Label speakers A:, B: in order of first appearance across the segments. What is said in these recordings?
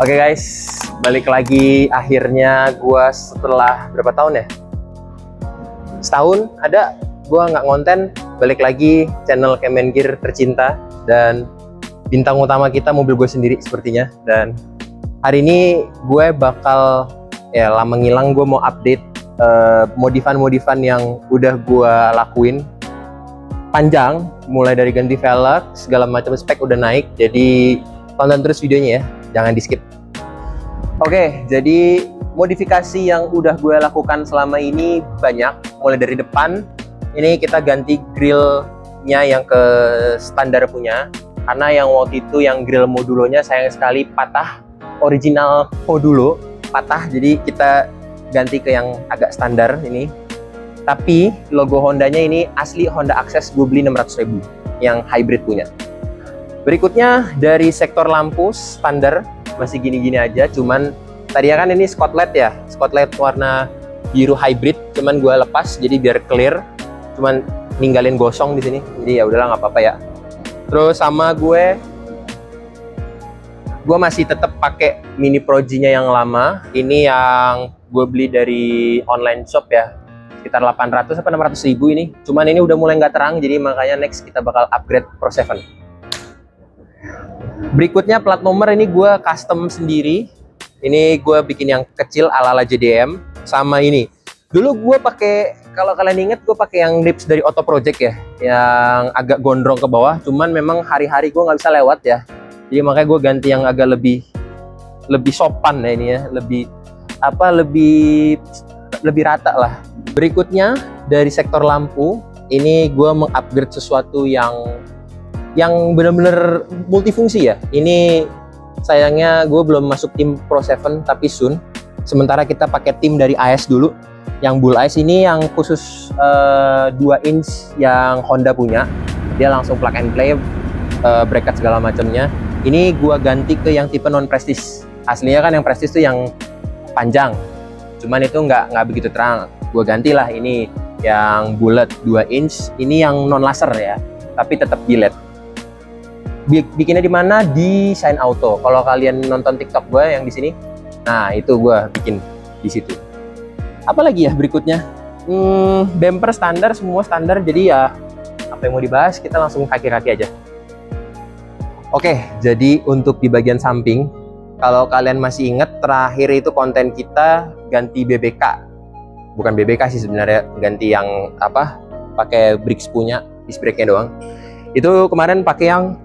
A: Oke guys, balik lagi akhirnya gua setelah berapa tahun ya? Setahun ada gua nggak ngonten, balik lagi channel Kemen Gear tercinta dan bintang utama kita mobil gue sendiri sepertinya. Dan hari ini gue bakal ya lama ngilang, gue mau update modifan-modifan yang udah gue lakuin panjang, mulai dari ganti velg segala macam spek udah naik, jadi tonton terus videonya ya, jangan di skip. Oke, jadi modifikasi yang udah gue lakukan selama ini banyak. Mulai dari depan, ini kita ganti grillnya yang ke standar punya, karena yang waktu itu yang grill modulonya sayang sekali patah, original modulo patah, jadi kita ganti ke yang agak standar ini. Tapi logo Hondanya ini asli Honda Access, gue beli 600.000 yang hybrid punya. Berikutnya dari sektor lampu standar masih gini-gini aja, cuman tadinya kan ini spotlight ya, spotlight warna biru hybrid, cuman gue lepas jadi biar clear, cuman ninggalin gosong di sini, jadi ya udahlah nggak apa-apa ya. Terus sama gue masih tetap pakai Mini Pro-G-nya yang lama, ini yang gue beli dari online shop ya, sekitar 800 apa 600.000 ini, cuman ini udah mulai nggak terang, jadi makanya next kita bakal upgrade Pro 7. Berikutnya plat nomor ini gue custom sendiri. Ini gue bikin yang kecil ala-ala JDM. Sama ini. Dulu gue pakai, kalau kalian inget, gue pakai yang lips dari Auto Project ya, yang agak gondrong ke bawah. Cuman memang hari-hari gue nggak bisa lewat ya. Jadi makanya gue ganti yang agak lebih sopan ya ini ya, lebih rata lah. Berikutnya dari sektor lampu, ini gue mengupgrade sesuatu yang benar-benar multifungsi ya. Ini sayangnya gue belum masuk tim Pro 7 tapi soon. Sementara kita pakai tim dari AS dulu. Yang Bull AS ini yang khusus 2 inch yang Honda punya. Dia langsung plug and play, bracket segala macamnya. Ini gue ganti ke yang tipe non prestige. Aslinya kan yang prestige tuh yang panjang. Cuman itu nggak begitu terang. Gue gantilah ini yang bulat 2 inch. Ini yang non laser ya, tapi tetap biled. Bikinnya di mana? Di Shine Auto. Kalau kalian nonton TikTok gue yang di sini, nah itu gue bikin di situ. Apalagi ya berikutnya? Bumper standar, semua standar. Jadi ya apa yang mau dibahas, kita langsung kaki-kaki aja. Oke, jadi untuk di bagian samping, kalau kalian masih ingat terakhir itu konten kita ganti BBK, bukan BBK sih sebenarnya, ganti yang apa? Pakai Brix punya disc brake-nya doang. Itu kemarin pakai yang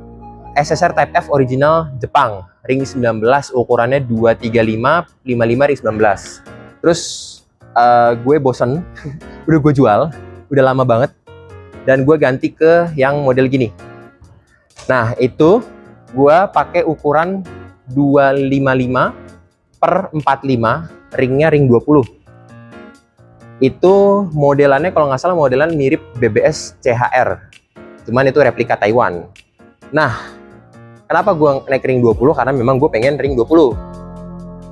A: SSR Type F original Jepang, ring 19, ukurannya 235 55 ring 19. Terus gue bosen, udah gue jual, udah lama banget, dan gue ganti ke yang model gini. Nah itu gue pakai ukuran 255 per 45, ringnya ring 20. Itu modelannya kalau nggak salah modelan mirip BBS CHR, cuman itu replika Taiwan. Nah, kenapa gue naik ring 20? Karena memang gue pengen ring 20.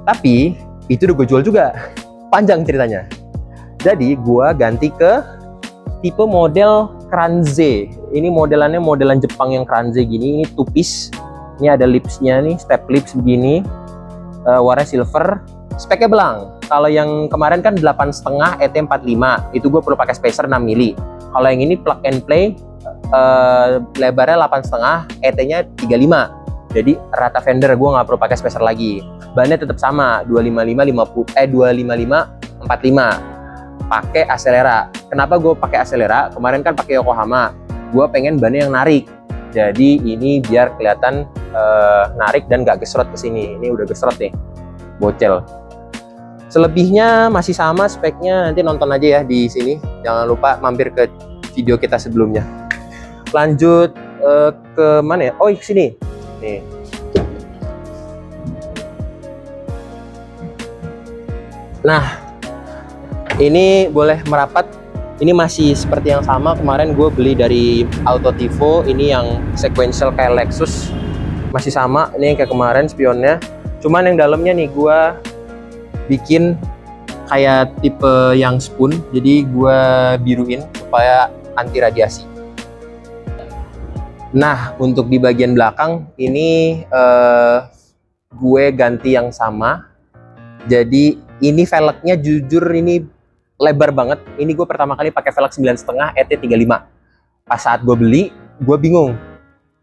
A: Tapi, itu udah gue jual juga. Panjang ceritanya. Jadi, gue ganti ke tipe model Kranze. Ini modelannya modelan Jepang yang Kranze gini. Ini two piece. Ini ada lipsnya nih, step lips begini. Warna silver. Speknya belang. Kalau yang kemarin kan 8,5 ET45. Itu gue perlu pakai spacer 6 mili. Kalau yang ini plug and play, lebarnya 8,5, ET-nya 35. Jadi rata fender, gue nggak perlu pakai spacer lagi. Bannya tetap sama, 255 45. Pakai Acelera. Kenapa gue pakai Acelera? Kemarin kan pakai Yokohama. Gue pengen bannya yang narik. Jadi ini biar kelihatan narik dan gak gesrot ke sini. Ini udah gesrot nih, bocel. Selebihnya masih sama speknya, nanti nonton aja ya di sini. Jangan lupa mampir ke video kita sebelumnya. Lanjut ke mana ya? Oh, ke sini. Nih. Nah, ini boleh merapat. Ini masih seperti yang sama. Kemarin gue beli dari Auto Tivo. Ini yang sequential kayak Lexus. Masih sama. Ini yang kayak kemarin spionnya. Cuman yang dalamnya nih gue bikin kayak tipe yang spoon. Jadi gue biruin supaya anti radiasi. Nah, untuk di bagian belakang ini gue ganti yang sama. Jadi ini velgnya jujur ini lebar banget. Ini gue pertama kali pakai velg 9,5 ET35. Pas saat gue beli, gue bingung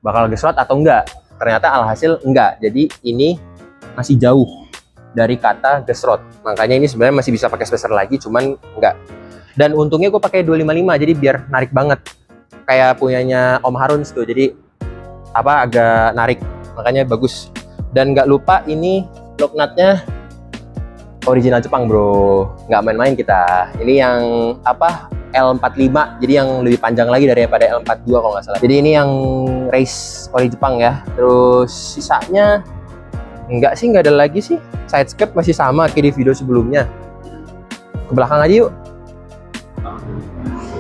A: bakal gesrot atau enggak. Ternyata alhasil enggak. Jadi ini masih jauh dari kata gesrot. Makanya ini sebenarnya masih bisa pakai spacer lagi, cuman enggak. Dan untungnya gue pakai 255, jadi biar narik banget. Kayak punyanya Om Harun tuh, jadi apa agak narik. Makanya bagus. Dan nggak lupa ini lock nutnya original Jepang bro, nggak main-main kita. Ini yang apa L45, jadi yang lebih panjang lagi daripada L42 kalau nggak salah. Jadi ini yang race ori Jepang ya. Terus sisanya nggak ada lagi sih. Side skirt masih sama kayak di video sebelumnya. Ke belakang aja yuk.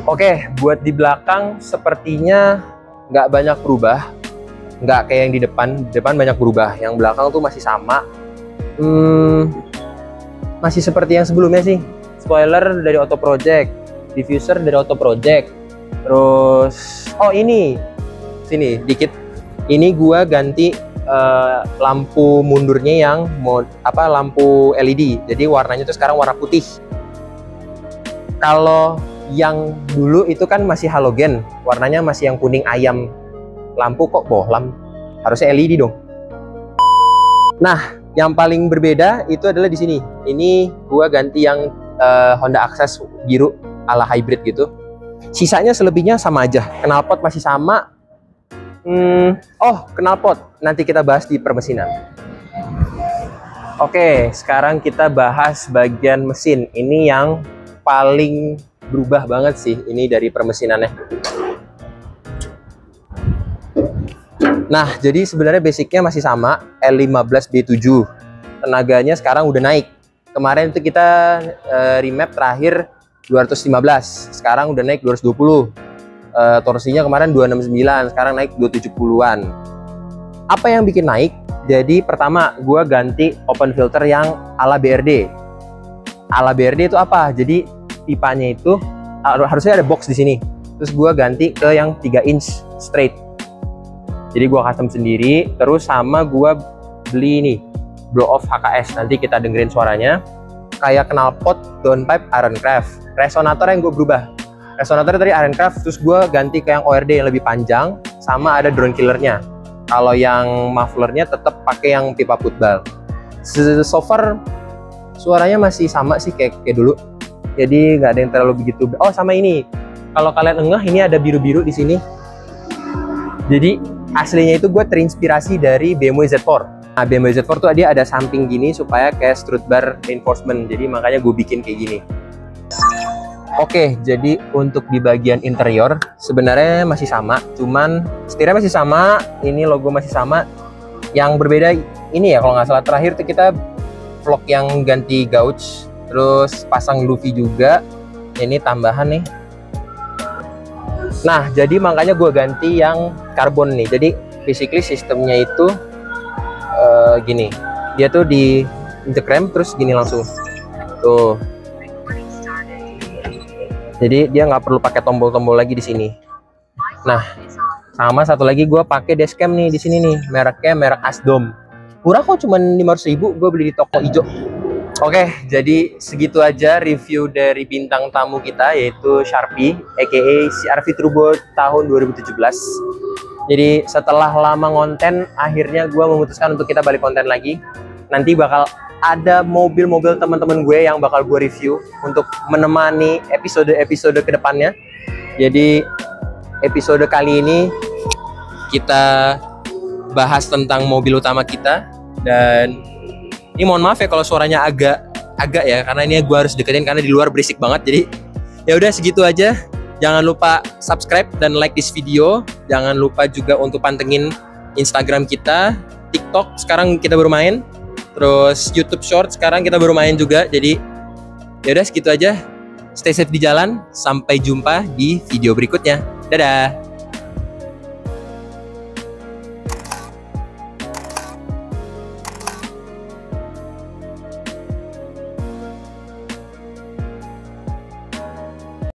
A: Oke, buat di belakang sepertinya nggak banyak berubah. Nggak kayak yang di depan. Di depan banyak berubah. Yang belakang tuh masih sama. Masih seperti yang sebelumnya sih. Spoiler dari Auto Project, diffuser dari Auto Project. Terus ini sini dikit. Ini gua ganti lampu mundurnya yang lampu LED. Jadi warnanya tuh sekarang warna putih. Kalau yang dulu itu kan masih halogen, warnanya masih yang kuning ayam. Lampu kok bohlam, harusnya LED dong. Nah, yang paling berbeda itu adalah di sini. Ini gua ganti yang Honda Access biru ala hybrid gitu. Sisanya selebihnya sama aja. Knalpot masih sama. Knalpot nanti kita bahas di permesinan. Oke, sekarang kita bahas bagian mesin. Ini yang paling berubah banget sih ini dari permesinannya. Nah, jadi sebenarnya basicnya masih sama, L15B7. Tenaganya sekarang udah naik. Kemarin itu kita remap terakhir 215, sekarang udah naik 220. Torsinya kemarin 269, sekarang naik 270-an. Apa yang bikin naik? Jadi pertama, gua ganti open filter yang ala BRD. Ala BRD itu apa? Jadi pipanya itu harusnya ada box di sini. Terus gua ganti ke yang 3 inch straight. Jadi gua custom sendiri, terus sama gua beli ini blow off HKS. Nanti kita dengerin suaranya kayak knalpot downpipe Ironcraft. Resonator yang gue berubah. Resonator tadi Ironcraft, terus gua ganti ke yang ORD yang lebih panjang, sama ada drone killernya. Kalau yang mufflernya tetap pakai yang pipa football. So far suaranya masih sama sih kayak dulu. Jadi nggak ada yang terlalu begitu. Oh, sama ini. Kalau kalian ngeh, ini ada biru-biru di sini. Jadi aslinya itu gue terinspirasi dari BMW Z4. Nah, BMW Z4 tuh dia ada samping gini supaya kayak strut bar reinforcement. Jadi makanya gue bikin kayak gini. Oke, jadi untuk di bagian interior sebenarnya masih sama, cuman setirnya masih sama, ini logo masih sama. Yang berbeda ini ya, kalau nggak salah terakhir tuh kita vlog yang ganti gauge, terus pasang luffy juga. Ini tambahan nih. Nah, jadi makanya gue ganti yang karbon nih. Jadi basically sistemnya itu gini, dia tuh di injek rem terus gini langsung tuh. Jadi dia nggak perlu pakai tombol-tombol lagi di sini. Nah, sama satu lagi gue pakai dashcam nih di sini nih, mereknya merek Asdom. Murah kok, cuman 500.000, gue beli di toko hijau. Oke, jadi segitu aja review dari bintang tamu kita, yaitu Sharpie, aka CR-V Turbo tahun 2017. Jadi setelah lama ngonten, akhirnya gue memutuskan untuk kita balik konten lagi. Nanti bakal ada mobil-mobil teman-teman gue yang bakal gue review untuk menemani episode-episode kedepannya. Jadi episode kali ini kita bahas tentang mobil utama kita. Dan ini mohon maaf ya kalau suaranya agak ya, karena ini gue harus deketin karena di luar berisik banget. Jadi ya udah segitu aja. Jangan lupa subscribe dan like this video. Jangan lupa juga untuk pantengin Instagram kita, TikTok sekarang kita baru main. Terus YouTube Short sekarang kita baru main juga. Jadi ya udah segitu aja. Stay safe di jalan. Sampai jumpa di video berikutnya. Dadah.